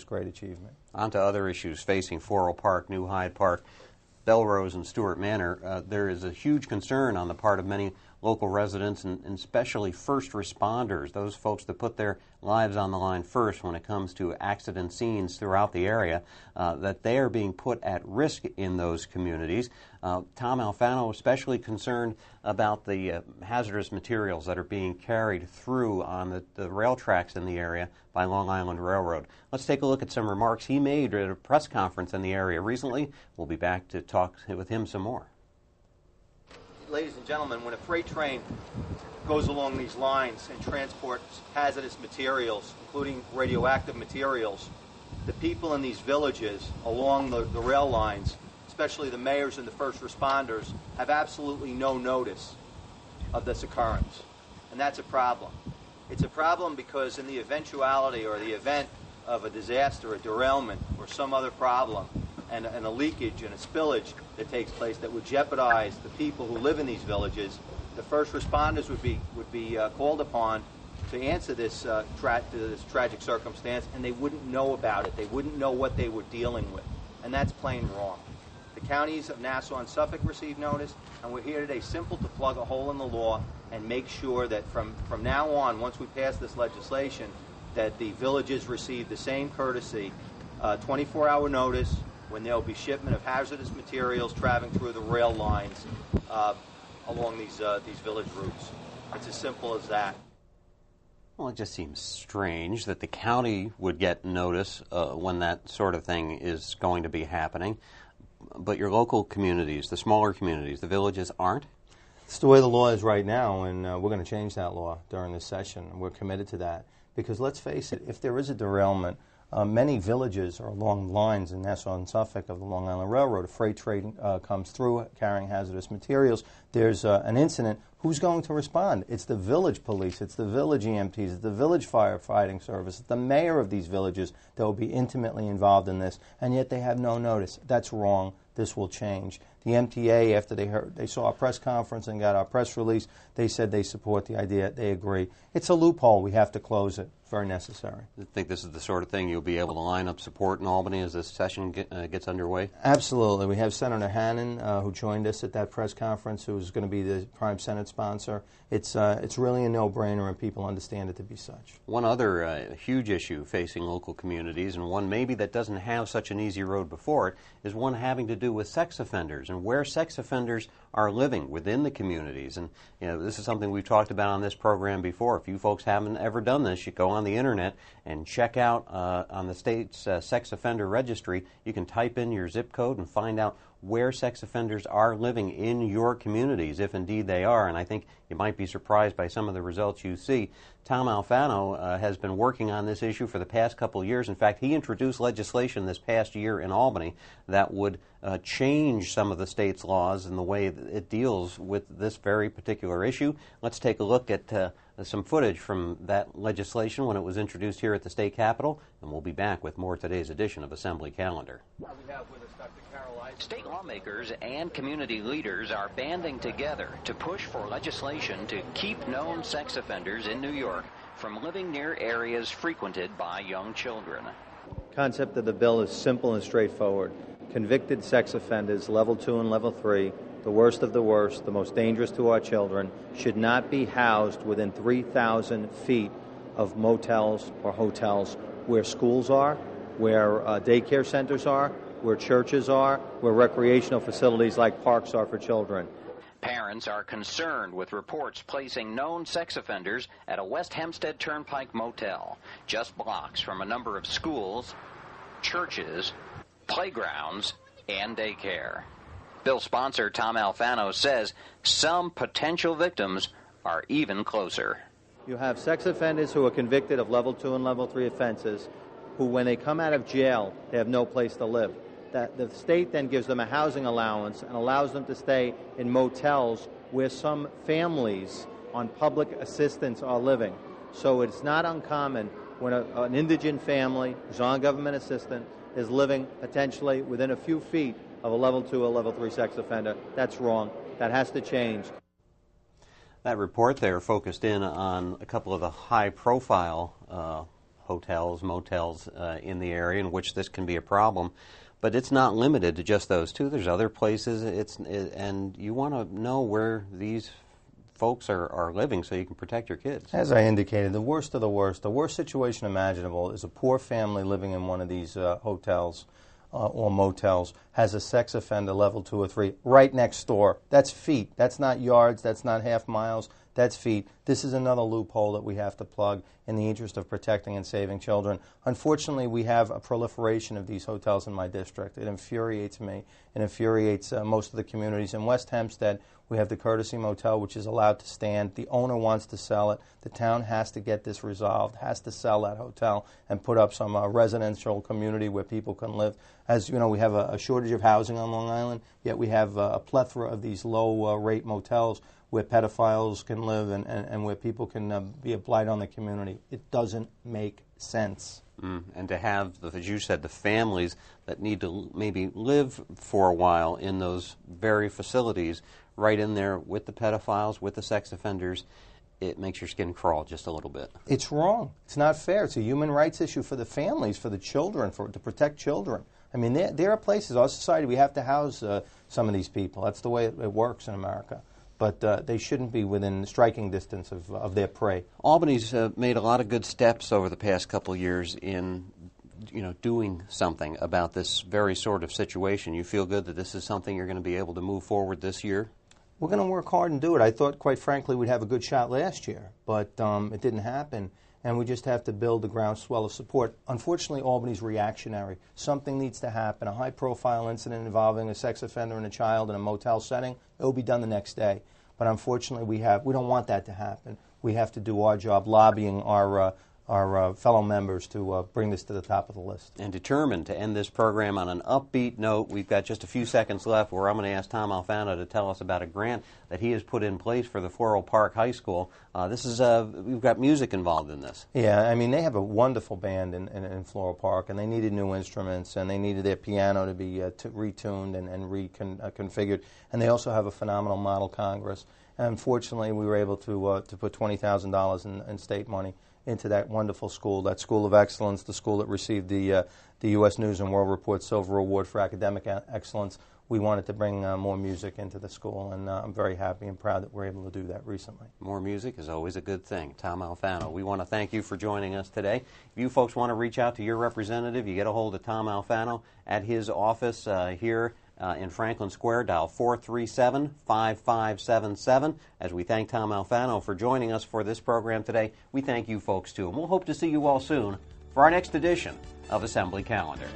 great achievement. On to other issues facing Floral Park, New Hyde Park, Belrose, and Stewart Manor. There is a huge concern on the part of many local residents and especially first responders, those folks that put their lives on the line first when it comes to accident scenes throughout the area, that they are being put at risk in those communities. Tom Alfano especially concerned about the hazardous materials that are being carried through on the rail tracks in the area by Long Island Railroad. Let's take a look at some remarks he made at a press conference in the area recently. We'll be back to talk with him some more. Ladies and gentlemen, when a freight train goes along these lines and transports hazardous materials, including radioactive materials, the people in these villages along the rail lines, especially the mayors and the first responders, have absolutely no notice of this occurrence. And that's a problem. It's a problem because in the eventuality or the event of a disaster, a derailment, or some other problem, and a leakage and a spillage that takes place that would jeopardize the people who live in these villages, the first responders would be called upon to answer this tragic circumstance, and they wouldn't know about it. They wouldn't know what they were dealing with, and that's plain wrong. The counties of Nassau and Suffolk received notice, and we're here today simple to plug a hole in the law and make sure that from now on, once we pass this legislation, that the villages receive the same courtesy, 24-hour notice, when there will be shipment of hazardous materials traveling through the rail lines along these village routes. It's as simple as that. Well, it just seems strange that the county would get notice when that sort of thing is going to be happening, but your local communities, the smaller communities, the villages aren't? It's the way the law is right now, and we're going to change that law during this session. We're committed to that because let's face it, if there is a derailment, many villages are along the lines in Nassau and Suffolk of the Long Island Railroad. A freight train comes through carrying hazardous materials. There's an incident. Who's going to respond? It's the village police. It's the village EMTs. It's the village firefighting service. It's the mayor of these villages that will be intimately involved in this, and yet they have no notice. That's wrong. This will change. The MTA, after they saw our press conference and got our press release, they said they support the idea. They agree. It's a loophole. We have to close it. Very necessary. I think this is the sort of thing you'll be able to line up support in Albany as this session gets underway? Absolutely. We have Senator Hannan, who joined us at that press conference, who's going to be the prime Senate sponsor. It's really a no-brainer, and people understand it to be such. One other huge issue facing local communities, and one maybe that doesn't have such an easy road before it, is one having to do with sex offenders and where sex offenders are living within the communities. And this is something we've talked about on this program before. If you folks haven't ever done this, you go on the internet and check out on the state's sex offender registry. You can type in your zip code and find out where sex offenders are living in your communities, if indeed they are, and I think you might be surprised by some of the results you see. Tom Alfano has been working on this issue for the past couple of years. In fact, he introduced legislation this past year in Albany that would change some of the state's laws in the way that it deals with this very particular issue. Let's take a look at some footage from that legislation when it was introduced here at the state capitol, and we'll be back with more today's edition of Assembly Calendar. State lawmakers and community leaders are banding together to push for legislation to keep known sex offenders in New York from living near areas frequented by young children. The concept of the bill is simple and straightforward. Convicted sex offenders, level 2 and level 3, the worst of the worst, the most dangerous to our children, should not be housed within 3,000 feet of motels or hotels where schools are, where daycare centers are, where churches are, where recreational facilities like parks are for children. Parents are concerned with reports placing known sex offenders at a West Hempstead Turnpike motel, just blocks from a number of schools, churches, playgrounds, and daycare. Bill sponsor Tom Alfano says some potential victims are even closer. You have sex offenders who are convicted of level 2 and level 3 offenses who, when they come out of jail, they have no place to live. That the state then gives them a housing allowance and allows them to stay in motels where some families on public assistance are living. So it's not uncommon when an indigent family who's on government assistance is living potentially within a few feet of a level 2 or level 3 sex offender. That's wrong. That has to change. That report there focused in on a couple of the high-profile hotels, motels in the area in which this can be a problem. But it's not limited to just those two. There's other places, and you want to know where these folks are living so you can protect your kids. As I indicated, the worst of the worst situation imaginable is a poor family living in one of these hotels or motels, has a sex offender level 2 or 3 right next door. That's feet. That's not yards. That's not half miles. That's feet. This is another loophole that we have to plug in the interest of protecting and saving children. Unfortunately, we have a proliferation of these hotels in my district. It infuriates me. It infuriates most of the communities. In West Hempstead, we have the Courtesy Motel, which is allowed to stand. The owner wants to sell it. The town has to get this resolved, has to sell that hotel and put up some residential community where people can live. As you know, we have a shortage of housing on Long Island, yet we have a plethora of these low-rate motels where pedophiles can live and where people can be a blight on the community. It doesn't make sense. And to have, as you said, the families that need to maybe live for a while in those very facilities, right in there with the pedophiles, with the sex offenders, it makes your skin crawl just a little bit. It's wrong. It's not fair. It's a human rights issue for the families, for the children, to protect children. I mean, there are places, our society, we have to house some of these people. That's the way it works in America. But they shouldn't be within striking distance of their prey. Albany's made a lot of good steps over the past couple of years in doing something about this very sort of situation. You feel good that this is something you're going to be able to move forward this year? We're going to work hard and do it. I thought, quite frankly, we'd have a good shot last year, but it didn't happen, and we just have to build the groundswell of support. Unfortunately, Albany's reactionary. Something needs to happen. A high-profile incident involving a sex offender and a child in a motel setting, it will be done the next day. But unfortunately, we don't want that to happen. We have to do our job lobbying our fellow members to bring this to the top of the list. And determined to end this program on an upbeat note. We've got just a few seconds left where I'm going to ask Tom Alfano to tell us about a grant that he has put in place for the Floral Park High School. We've got music involved in this. Yeah, I mean, they have a wonderful band in Floral Park, and they needed new instruments, and they needed their piano to be retuned and reconfigured. And they also have a phenomenal model congress. And unfortunately, we were able to put $20,000 in state money into that wonderful school, that School of Excellence, the school that received the U.S. News and World Report Silver Award for Academic Excellence. We wanted to bring more music into the school, and I'm very happy and proud that we're able to do that recently. More music is always a good thing. Tom Alfano, we want to thank you for joining us today. If you folks want to reach out to your representative, you get a hold of Tom Alfano at his office here in Franklin Square. Dial 437-5577. As we thank Tom Alfano for joining us for this program today, we thank you folks too, and we'll hope to see you all soon for our next edition of Assembly Calendar.